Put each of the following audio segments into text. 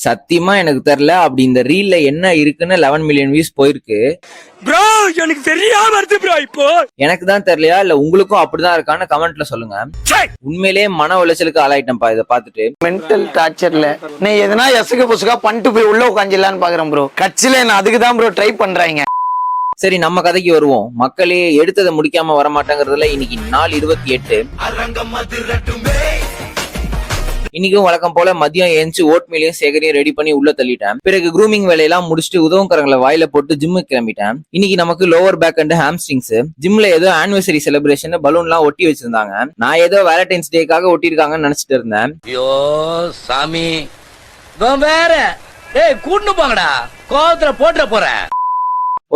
சத்தியமா எனக்கு தெரியல. அப்படி இந்த ரீல்ல என்ன இருக்குன்னு 11 மில்லியன் வியூஸ் போயிருக்கு. ப்ரோ எனக்கு தெரியாம வருது ப்ரோ. இப்போ எனக்கு தான் தெரியலையா இல்ல உங்களுக்கும் அப்படிதான் இருக்கான்னு கமெண்ட்ல சொல்லுங்க. உண்மையிலேயே மன உளைச்சலுக்கு ஆளாயிட்டேன்ப்பா இதை பார்த்துட்டு. மென்டல் டார்ச்சர்ல நீ எதனா எசுக புசுகா பண்ணிட்டு போய் உள்ள உட்காந்துலான்னு பாக்குறேன் ப்ரோ. கட்சியில நான் அதுக்கு தான் ப்ரோ ட்ரை பண்றாங்க. சரி, நம்ம கதைக்கு வருவோம். மக்களே எடுத்ததை முடிக்காம வரமாட்டேங்கிறதுல இன்னைக்கு நாள் 28. இன்னைக்கும் வழக்கம் போல மதியம் ஏஞ்சி ஓட்மீலையும் சேகரையும் ரெடி பண்ணி உள்ள தள்ளிட்டேன். பிறகு க்ரூமிங் வேலையெல்லாம் முடிச்சுட்டு உதவுக்காரங்களை வாயில போட்டு ஜிம்முக்கு கிளம்பிட்டேன். இன்னைக்கு நமக்கு லோவர் பேக் அண்ட் ஹாம்ஸ்ட்ரிங்ஸ். ஜிம்ல ஏதோ ஆனிவர்சரி செலிப்ரேஷன் பலூன் எல்லாம் ஒட்டி வச்சிருந்தாங்க. நான் ஏதோ வேலண்டைன்ஸ் டேக்காக ஒட்டிருக்காங்கன்னு நினைச்சிட்டு இருந்தேன். ஐயோ சாமி வேற கூட்டு போங்கடா, கோவத்துல போட்டுற போறேன்.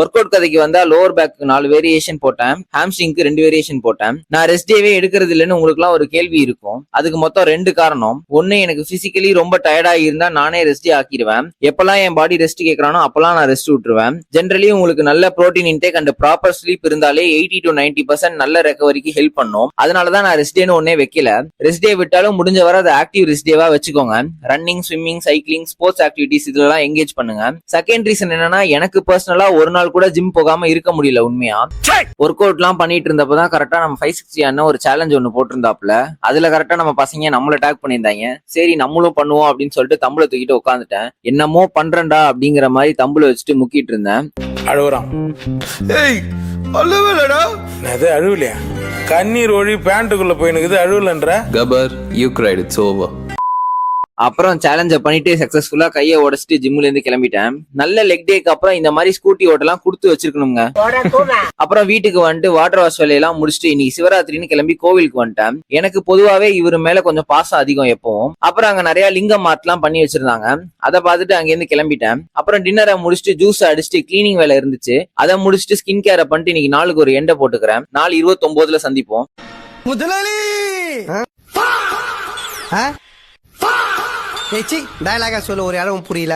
ஒர்க் அவுட் கதைக்கு வந்தா லோவர் பேக் 4 வேரியேஷன் போட்டேன், ஹாம்ஸ்ட்ரிங்க்கு 2 வேரியேஷன் போட்டேன். நான் ரெஸ்ட் டேவே எடுக்கிறது இல்லைன்னு உங்களுக்கு எல்லாம் ஒரு கேள்வி இருக்கும். அதுக்கு மொத்தம் 2 காரணம். ஒன்னு, எனக்கு பிசிக்கலி ரொம்ப டயர்டா இருந்தா நானே ரெஸ்ட் டே ஆக்கிடுவேன். எப்பெல்லாம் என் பாடி ரெஸ்ட் கேட்கறானோ அப்பெல்லாம் நான் ரெஸ்ட் விட்டுருவேன். ஜென்ரலி உங்களுக்கு நல்ல protein intake and proper sleep இருந்தாலே 80 to 90% நல்ல ரெக்கவரிக்கு ஹெல்ப் பண்ணும். அதனாலதான் நான் ரெஸ்ட் டேன்னு ஒன்னே வைக்கல. ரெஸ்ட் டே விட்டாலும் முடிஞ்ச வரை அதை ஆக்டிவ் ரெஸ்ட் டேவா வச்சுக்கோங்க. Running, swimming, cycling, sports activities இதெல்லாம் என்கேஜ் பண்ணுங்க. செகண்ட் ரீசன் என்னன்னா, எனக்கு பர்சனலா ஒரு நாள் கூட ஜிம் போகாம இருக்க முடியல. உண்மையா ஒர்க் அவுட் எல்லாம் பண்ணிட்டு இருந்தப்பதான் கரெக்டா நம்ம 560 ஒரு சேலஞ்ச் ஒன்னு போட்டிருந்தாப்ல. அதுல கரெக்டா நம்ம பசங்க நம்மள டேக் பண்ணியிருந்தாங்க. சரி நம்மளும் பண்ணுவோம் அப்படின்னு சொல்லிட்டு தம்புல தூக்கிட்டு உட்காந்துட்டேன். என்னமோ பண்றேன்டா அப்படிங்கிற மாதிரி தம்புல வச்சுட்டு முக்கிட்டு இருந்தேன். அழுவுறான். அழுவலையா? கண்ணீர் ஒழி பேண்ட்டுக்குள்ள போயினுக்குது, அழுவலன்ற. கபர், யூ கிரைட், இட்ஸ் ஓவர். அப்புறம் சேலஞ்ச பண்ணிட்டு சக்சஸ்ஃபுல்லா கையை உடைச்சிட்டு ஜிம்ல இருந்து கிளம்பிட்டேன். நல்ல லெக் டேக்கு அப்புறம் இந்த மாதிரி ஸ்கூட்டி ஓட்டெல்லாம் கொடுத்து வச்சிருக்கணுங்க. அப்புறம் வீட்டுக்கு வந்துட்டு வாட்டர் வாஷ் வேலையெல்லாம் முடிச்சுட்டு இன்னைக்கு சிவராத்திரின்னு கிளம்பி கோவிலுக்கு வந்துட்டேன். எனக்கு பொதுவாவே இவரு மேல கொஞ்சம் பாசம் அதிகம் எப்பவும். அப்புறம் அங்க நிறைய லிங்கம் மார்ட் எல்லாம் பண்ணி வச்சிருந்தாங்க. அதை பார்த்துட்டு அங்கிருந்து கிளம்பிட்டேன். அப்புறம் டின்னரை முடிச்சுட்டு ஜூஸ் அடிச்சுட்டு கிளீனிங் வேலை இருந்துச்சு. அதை முடிச்சுட்டு ஸ்கின் கேரை பண்ணிட்டு இன்னைக்கு நாளுக்கு ஒரு எண்டை போட்டுக்கிறேன். நாள் 29ல சந்திப்போம். முதலாளி டயலாகா சொல்ல ஒரு அளவும் புரியல.